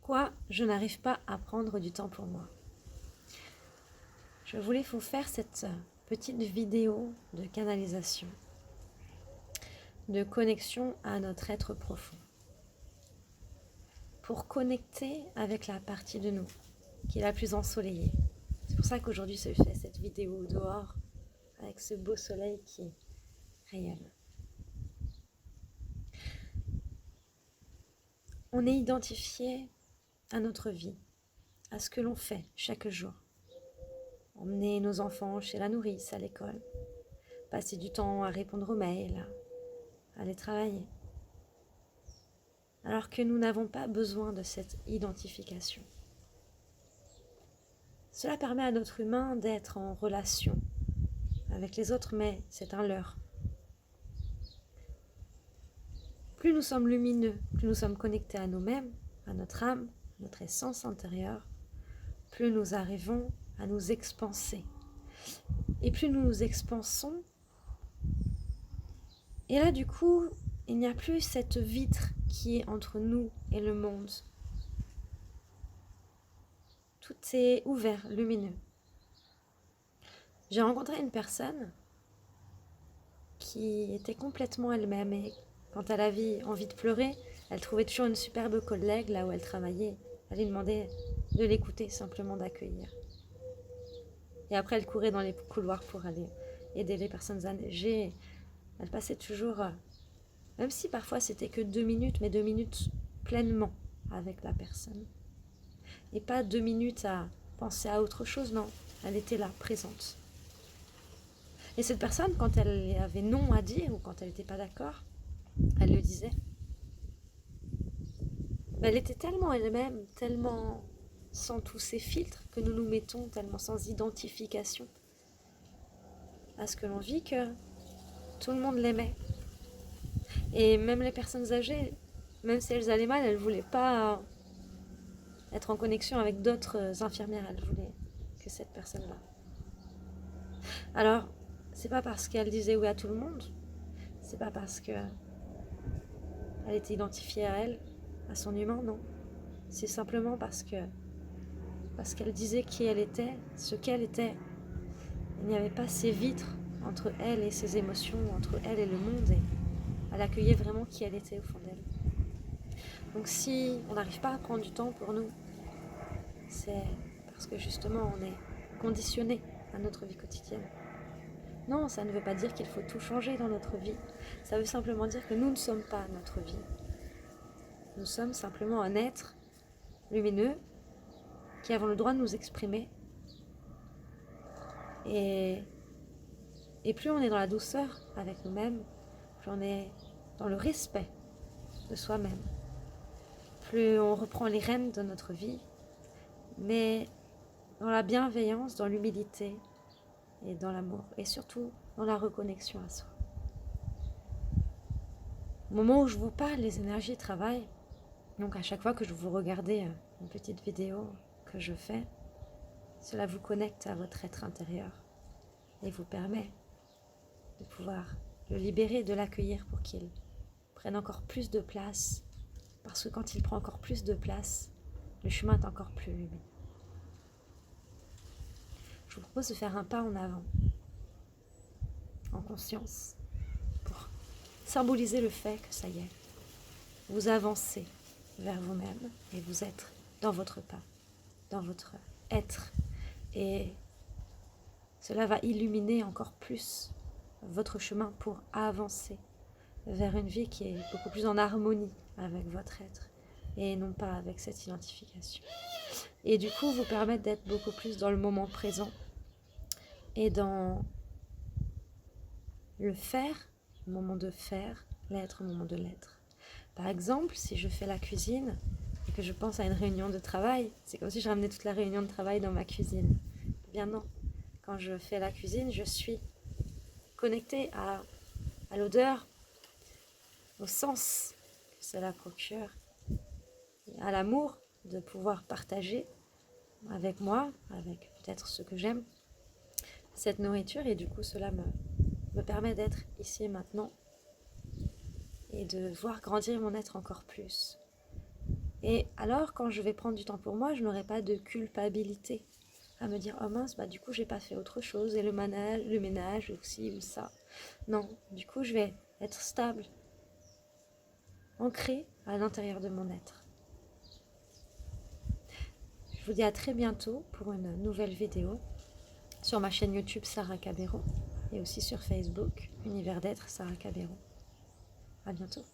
Pourquoi je n'arrive pas à prendre du temps pour moi? Je voulais vous faire cette petite vidéo de canalisation, de connexion à notre être profond, pour connecter avec la partie de nous qui est la plus ensoleillée. C'est pour ça qu'aujourd'hui je fais cette vidéo dehors avec ce beau soleil qui rayonne. On est identifié à notre vie, à ce que l'on fait chaque jour. Emmener nos enfants chez la nourrice, à l'école, passer du temps à répondre aux mails, à aller travailler. Alors que nous n'avons pas besoin de cette identification. Cela permet à notre humain d'être en relation avec les autres, mais c'est un leurre. Plus nous sommes lumineux, plus nous sommes connectés à nous-mêmes, à notre âme, à notre essence intérieure, plus nous arrivons à nous expanser. Et plus nous nous expansons, et là du coup, il n'y a plus cette vitre qui est entre nous et le monde. Tout est ouvert, lumineux. J'ai rencontré une personne qui était complètement elle-même et quand elle avait envie de pleurer, elle trouvait toujours une superbe collègue là où elle travaillait. Elle lui demandait de l'écouter, simplement d'accueillir. Et après, elle courait dans les couloirs pour aller aider les personnes âgées. Elle passait toujours, même si parfois c'était que 2 minutes, mais 2 minutes pleinement avec la personne. Et pas 2 minutes à penser à autre chose, non. Elle était là, présente. Et cette personne, quand elle avait non à dire ou quand elle n'était pas d'accord, elle le disait. Mais elle était tellement elle-même, tellement sans tous ces filtres que nous nous mettons, tellement sans identification à ce que l'on vit, que tout le monde l'aimait. Et même les personnes âgées, même si elles allaient mal, elles ne voulaient pas être en connexion avec d'autres infirmières. Elles voulaient que cette personne-là. Alors, c'est pas parce qu'elle disait oui à tout le monde, c'est pas parce qu'elle était identifiée à elle, à son humain, non. C'est simplement parce qu'elle disait qui elle était, ce qu'elle était. Il n'y avait pas ces vitres entre elle et ses émotions, entre elle et le monde, et elle accueillait vraiment qui elle était au fond d'elle. Donc si on n'arrive pas à prendre du temps pour nous, c'est parce que justement on est conditionné à notre vie quotidienne. Non, ça ne veut pas dire qu'il faut tout changer dans notre vie. Ça veut simplement dire que nous ne sommes pas notre vie. Nous sommes simplement un être lumineux qui avons le droit de nous exprimer. Et plus on est dans la douceur avec nous-mêmes, plus on est dans le respect de soi-même, plus on reprend les rênes de notre vie, mais dans la bienveillance, dans l'humilité et dans l'amour, et surtout dans la reconnexion à soi. Au moment où je vous parle, les énergies travaillent. Donc à chaque fois que je vous regardez une petite vidéo que je fais, cela vous connecte à votre être intérieur et vous permet de pouvoir le libérer, de l'accueillir pour qu'il prenne encore plus de place. Parce que quand il prend encore plus de place, le chemin est encore plus lumineux. Je vous propose de faire un pas en avant, en conscience, pour symboliser le fait que ça y est, vous avancez vers vous-même et vous êtes dans votre pas, dans votre être. Et cela va illuminer encore plus votre chemin pour avancer vers une vie qui est beaucoup plus en harmonie avec votre être et non pas avec cette identification. Et du coup, vous permettre d'être beaucoup plus dans le moment présent et dans le faire, le moment de faire, l'être, le moment de l'être. Par exemple, si je fais la cuisine et que je pense à une réunion de travail, c'est comme si je ramenais toute la réunion de travail dans ma cuisine. Eh bien non, quand je fais la cuisine, je suis connectée à l'odeur, au sens que cela procure, et à l'amour de pouvoir partager avec moi, avec peut-être ceux que j'aime, cette nourriture. Et du coup, cela me permet d'être ici et maintenant et de voir grandir mon être encore plus. Et alors, quand je vais prendre du temps pour moi, je n'aurai pas de culpabilité à me dire, oh mince, bah du coup, j'ai pas fait autre chose, et le ménage aussi, ou ça. Non, du coup, je vais être stable, ancrée à l'intérieur de mon être. Je vous dis à très bientôt pour une nouvelle vidéo sur ma chaîne YouTube Sarah Cabero et aussi sur Facebook, Univers d'être Sarah Cabero. À bientôt.